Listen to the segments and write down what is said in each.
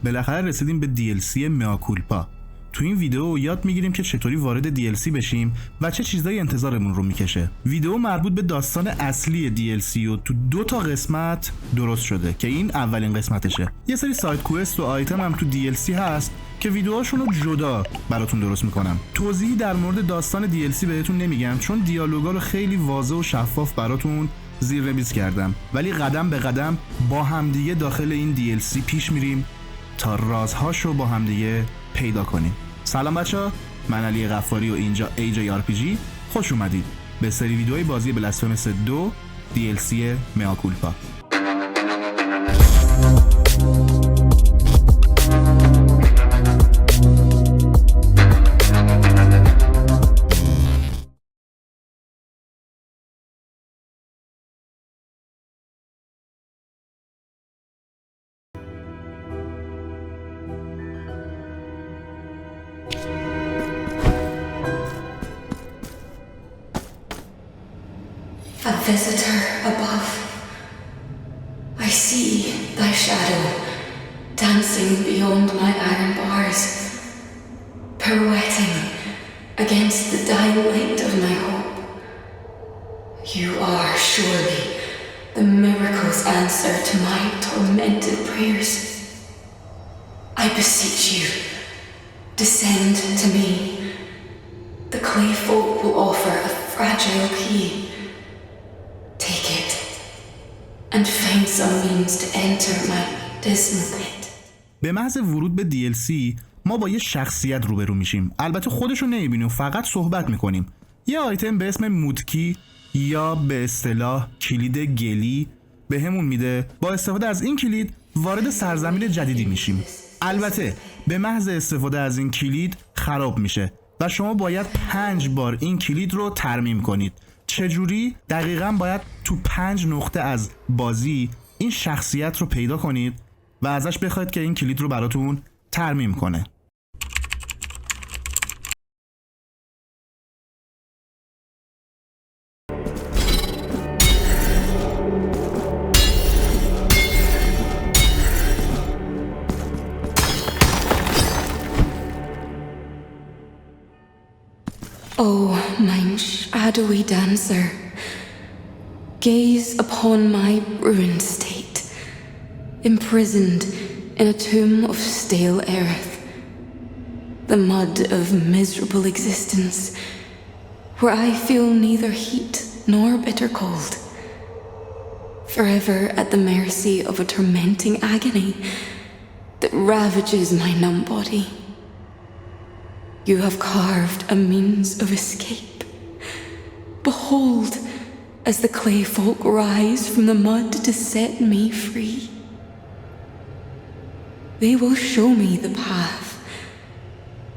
بالاخره رسیدیم به DLC مea culpa. تو این ویدیو یاد میگیریم که چطوری وارد DLC بشیم و چه چیزایی انتظارمون رو میکشه. ویدیو مربوط به داستان اصلی DLC و تو 2 تا قسمت درست شده که این اولین قسمتشه. یه سری سایت کوئست و آیتم هم تو DLC هست که ویدیوهاشون رو جدا براتون درست میکنم. توضیحی در مورد داستان DLC بهتون نمیگم چون دیالوگا رو خیلی واضح و شفاف براتون زیرنویس کردم، ولی قدم به قدم با همدیگه داخل این DLC پیش میریم تا رازهاشو با همدیگه پیدا کنیم. سلام بچه‌ها، من علی غفاری و اینجا AJRPG. خوش اومدید به سری ویدیوهای بازی بلسفمس 2 DLC مea culpa. A visitor above. I see thy shadow dancing beyond my iron bars, pirouetting against the dying light of my hope. You are surely the miracle's answer to my tormented prayers. I beseech you, descend to me. The clay folk will offer a fragile key. Take it, and find some means to enter my dismal pit. به محض ورود به DLC ما با یه شخصیت روبرو میشیم. البته خودشو نمیبینیم، فقط صحبت میکنیم. یه آیتم به اسم مودکی یا به اصطلاح کلید گلی به همون میده. با استفاده از این کلید وارد سرزمین جدیدی میشیم. البته به محض استفاده از این کلید خراب میشه و شما باید 5 بار این کلید رو ترمیم کنید. چجوری؟ دقیقاً باید تو 5 نقطه از بازی این شخصیت رو پیدا کنید و ازش بخواید که این کلید رو براتون ترمیم کنه. Oh, mein shadowy dancer, gaze upon my ruined state, imprisoned in a tomb of stale earth, the mud of miserable existence, where I feel neither heat nor bitter cold, forever at the mercy of a tormenting agony that ravages my numb body. You have carved a means of escape. Behold, as the clay folk rise from the mud to set me free. They will show me the path,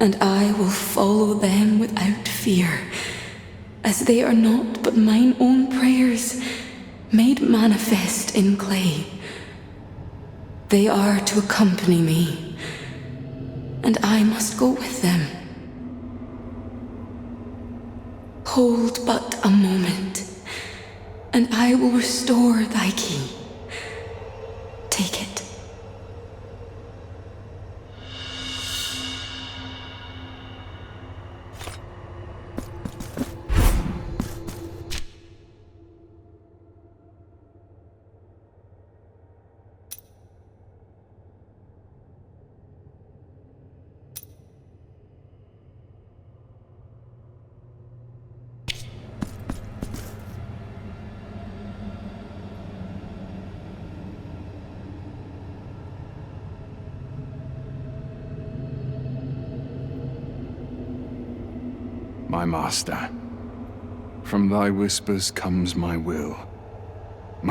and I will follow them without fear, as they are not but mine own prayers made manifest in clay. They are to accompany me, and I must go with them. Hold but a moment, and I will restore thy key. Take it. My master, from thy whispers comes my will,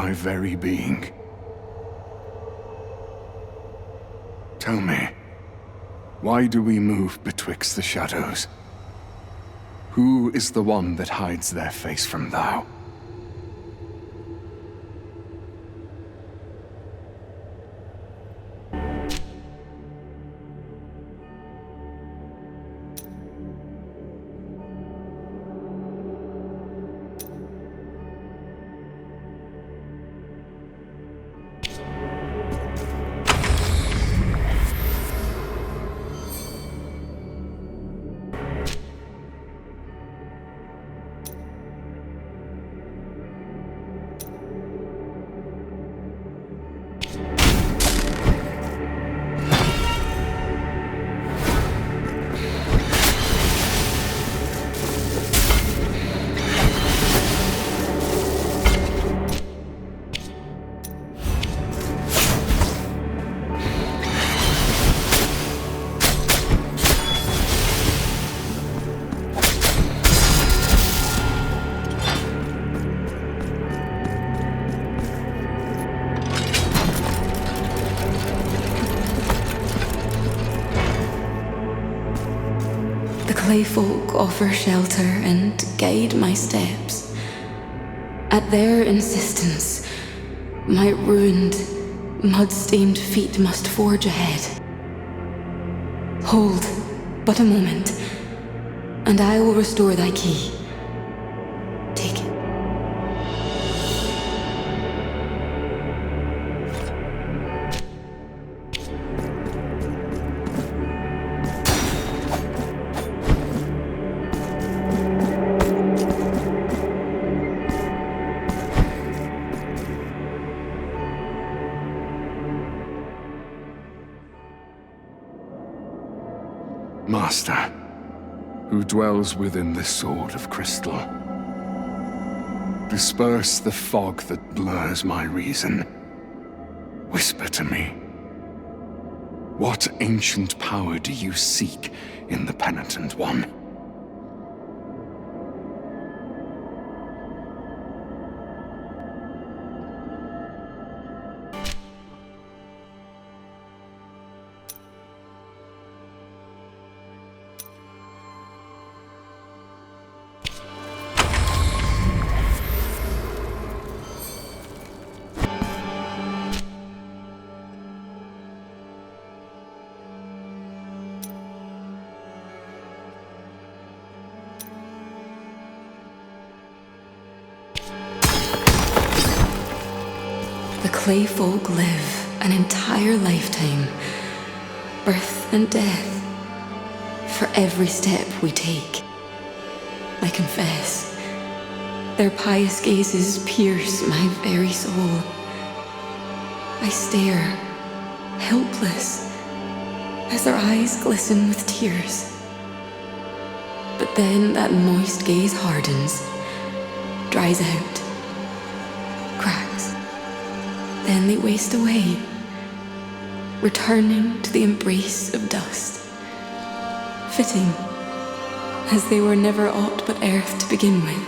my very being. Tell me, why do we move betwixt the shadows? Who is the one that hides their face from thou? The clay folk offer shelter and guide my steps. At their insistence, my ruined, mud-stained feet must forge ahead. Hold but a moment, and I will restore thy key. Take it. Master, who dwells within this sword of crystal, disperse the fog that blurs my reason. Whisper to me, what ancient power do you seek in the penitent one? The clay folk live an entire lifetime, birth and death, for every step we take. I confess, their pious gazes pierce my very soul. I stare, helpless, as their eyes glisten with tears. But then that moist gaze hardens, dries out, cracks. Then they waste away, returning to the embrace of dust. Fitting, as they were never aught but earth to begin with.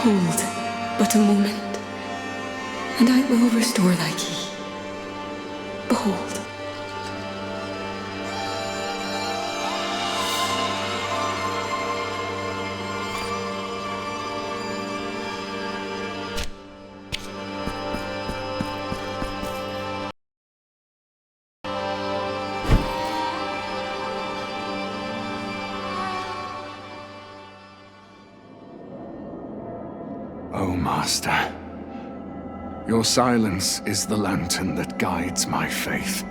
Hold but a moment, and I will restore thy key. Behold. Oh, Master, your silence is the lantern that guides my faith.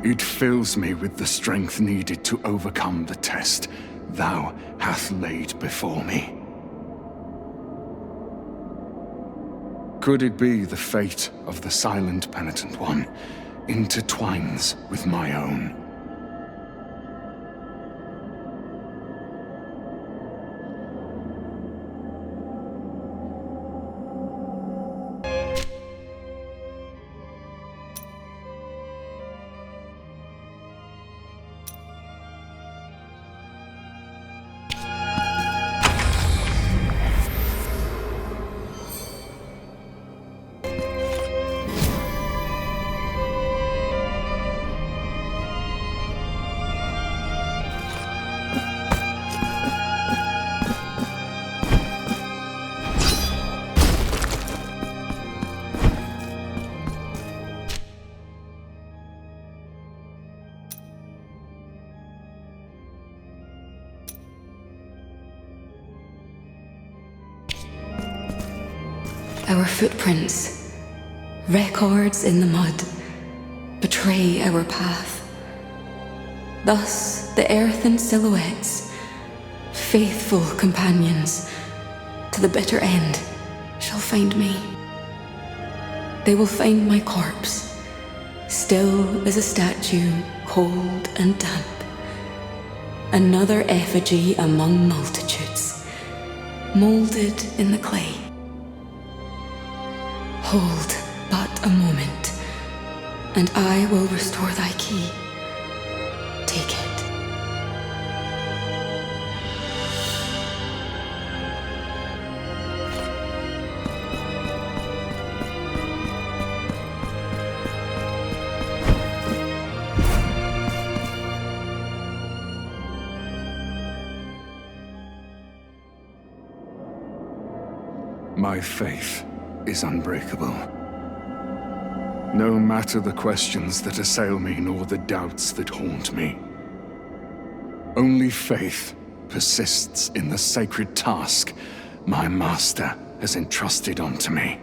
It fills me with the strength needed to overcome the test thou hast laid before me. Could it be the fate of the silent penitent one intertwines with my own? Our footprints, records in the mud, betray our path. Thus the earthen silhouettes, faithful companions, to the bitter end, shall find me. They will find my corpse, still as a statue, cold and damp. Another effigy among multitudes, moulded in the clay. Hold but a moment, and I will restore thy key. Take it. My faith is unbreakable. No matter the questions that assail me nor the doubts that haunt me. Only faith persists in the sacred task my master has entrusted unto me.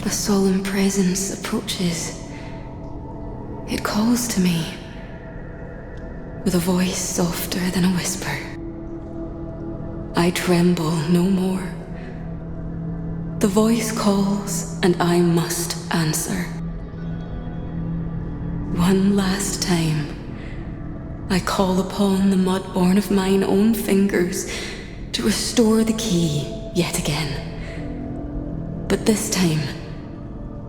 A solemn presence approaches. It calls to me with a voice softer than a whisper. I tremble no more. The voice calls and I must answer. One last time, I call upon the mud-born of mine own fingers to restore the key yet again. But this time,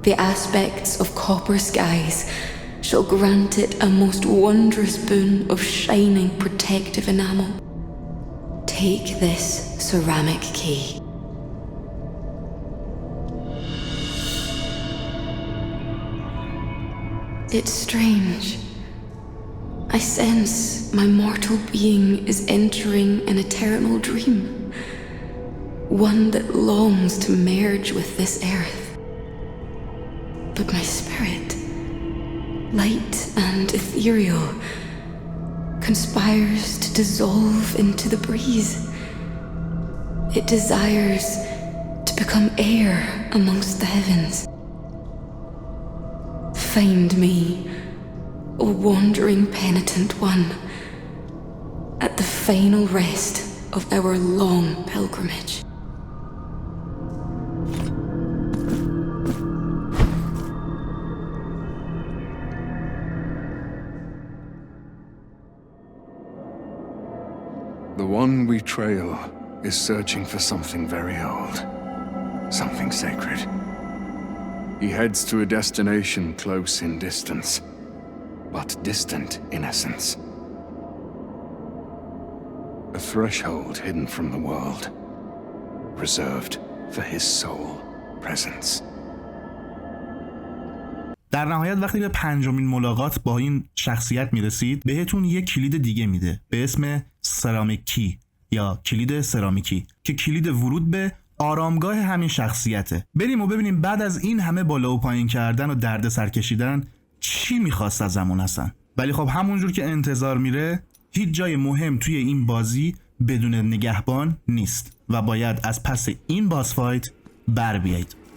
the aspects of copper skies shall grant it a most wondrous boon of shining protective enamel. Take this ceramic key. It's strange. I sense my mortal being is entering an eternal dream, one that longs to merge with this earth. But my spirit, light and ethereal, conspires to dissolve into the breeze. It desires to become air amongst the heavens. Find me, O wandering penitent one, at the final rest of our long pilgrimage. The one we trail is searching for something very old, something sacred. He heads to a destination close in distance, but distant in essence. A threshold hidden from the world, reserved for his sole presence. در نهایت وقتی به 5مین ملاقات با این شخصیت میرسید بهتون یک کلید دیگه میده به اسم سرامیکی یا کلید سرامیکی که کلید ورود به آرامگاه همین شخصیته. بریم و ببینیم بعد از این همه بالا و پایین کردن و درد سر کشیدن چی میخواست ازمون هستن. ولی خب همونجور که انتظار میره هیچ جای مهم توی این بازی بدون نگهبان نیست و باید از پس این باس فایت بر بیایید.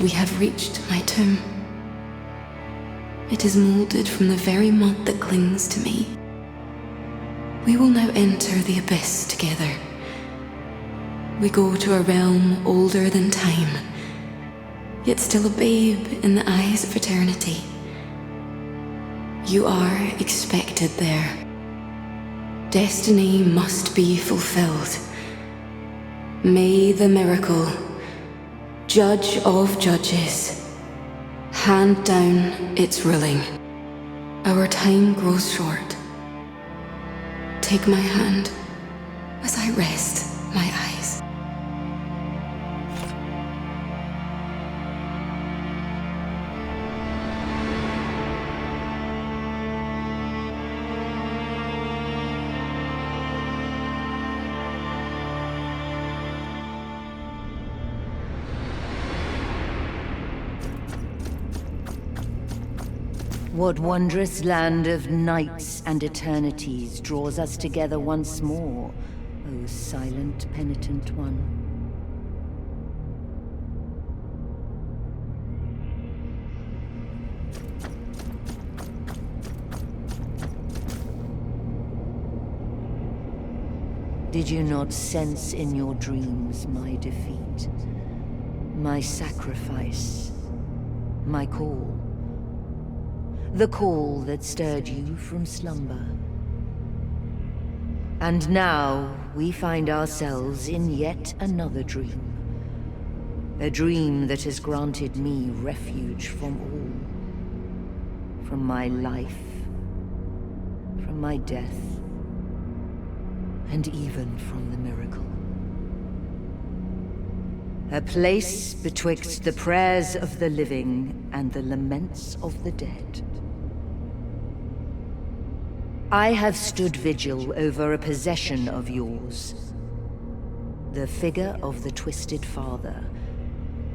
we have reached my tomb. It is molded from the very mud that clings to me. We will now enter the abyss together. We go to a realm older than time, yet still a babe in the eyes of eternity. You are expected there. Destiny must be fulfilled. May the miracle, judge of judges, hand down its ruling. Our time grows short. Take my hand as I rest my eyes. What wondrous land of nights and eternities draws us together once more, O silent penitent one? Did you not sense in your dreams my defeat, my sacrifice, my call? The call that stirred you from slumber. And now we find ourselves in yet another dream. A dream that has granted me refuge from all. From my life, from my death, and even from the miracle. A place betwixt the prayers of the living and the laments of the dead. I have stood vigil over a possession of yours. The figure of the twisted father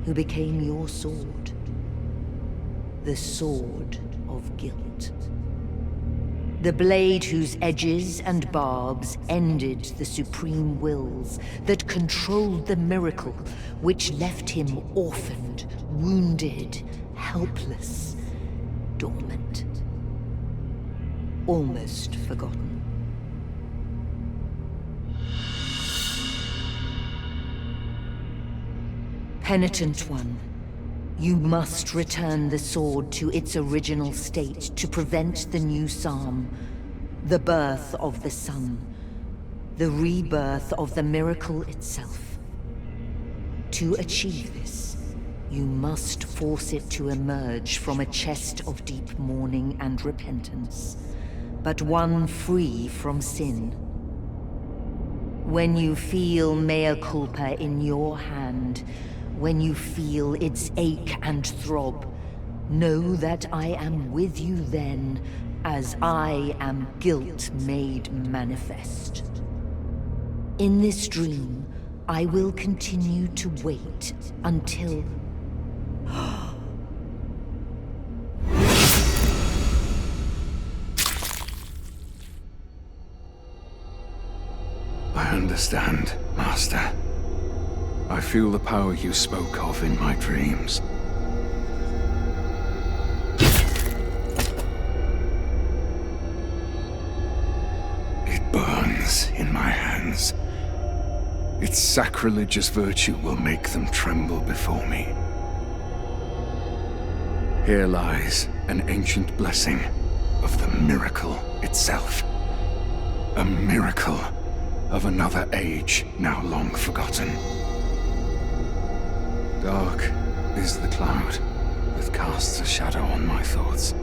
who became your sword. The sword of guilt. The blade whose edges and barbs ended the supreme wills that controlled the miracle which left him orphaned, wounded, helpless, dormant. Almost forgotten. Penitent one, you must return the sword to its original state to prevent the new psalm, the birth of the sun, the rebirth of the miracle itself. To achieve this, you must force it to emerge from a chest of deep mourning and repentance, but one free from sin. When you feel Mea Culpa in your hand, when you feel its ache and throb, know that I am with you then, as I am guilt made manifest. In this dream, I will continue to wait until... I understand, Master. I feel the power you spoke of in my dreams. It burns in my hands. Its sacrilegious virtue will make them tremble before me. Here lies an ancient blessing of the miracle itself. A miracle of another age now long forgotten. Dark is the cloud that casts a shadow on my thoughts.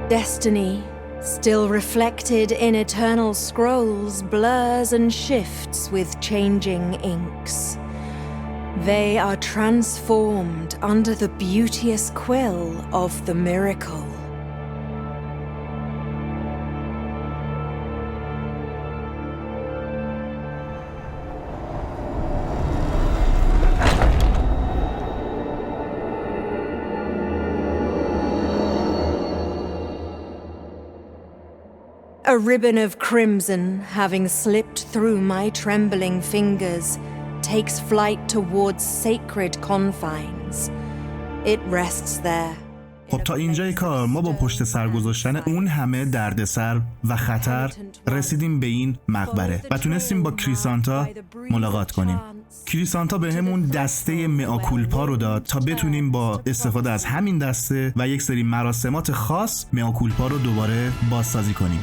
Destiny, still reflected in eternal scrolls, blurs and shifts with changing inks. They are transformed under the beauteous quill of the miracle. A ribbon of crimson, having slipped through my trembling fingers, takes flight towards sacred confines. It rests there. خب تا اینجای کار ما با پشت سر گذاشتن اون همه دردسر و خطر رسیدیم به این مقبره و تونستیم با کریسانتا ملاقات کنیم. کریسانتا به همون دسته مئا کولپا رو داد تا بتونیم با استفاده از همین دسته و یک سری مراسمات خاص مئا کولپا رو دوباره بازسازی کنیم.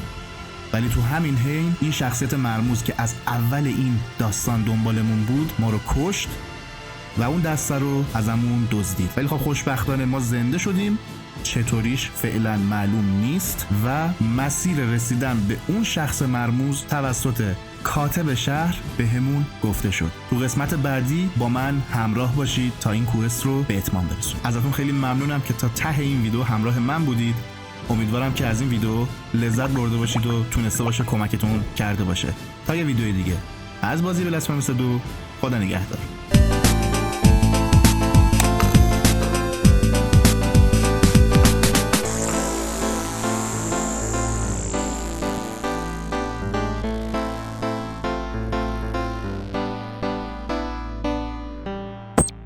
ولی تو همین حین این شخصیت مرموز که از اول این داستان دنبالمون بود ما رو کشت و اون دسته رو ازمون دزدید. ولی خب خوشبختانه ما زنده شدیم، چطوریش فعلا معلوم نیست و مسیر رسیدن به اون شخص مرموز توسط کاتب شهر به همون گفته شد. تو قسمت بعدی با من همراه باشید تا این کوئست رو به اتمام برسونیم. ازتون خیلی ممنونم که تا ته این ویدیو همراه من بودید. امیدوارم که از این ویدیو لذت برده باشید و تونسته باشه کمکتون کرده باشه. تا یه ویدیو دیگه از بازی بلسفمس 2 خدا نگهدار.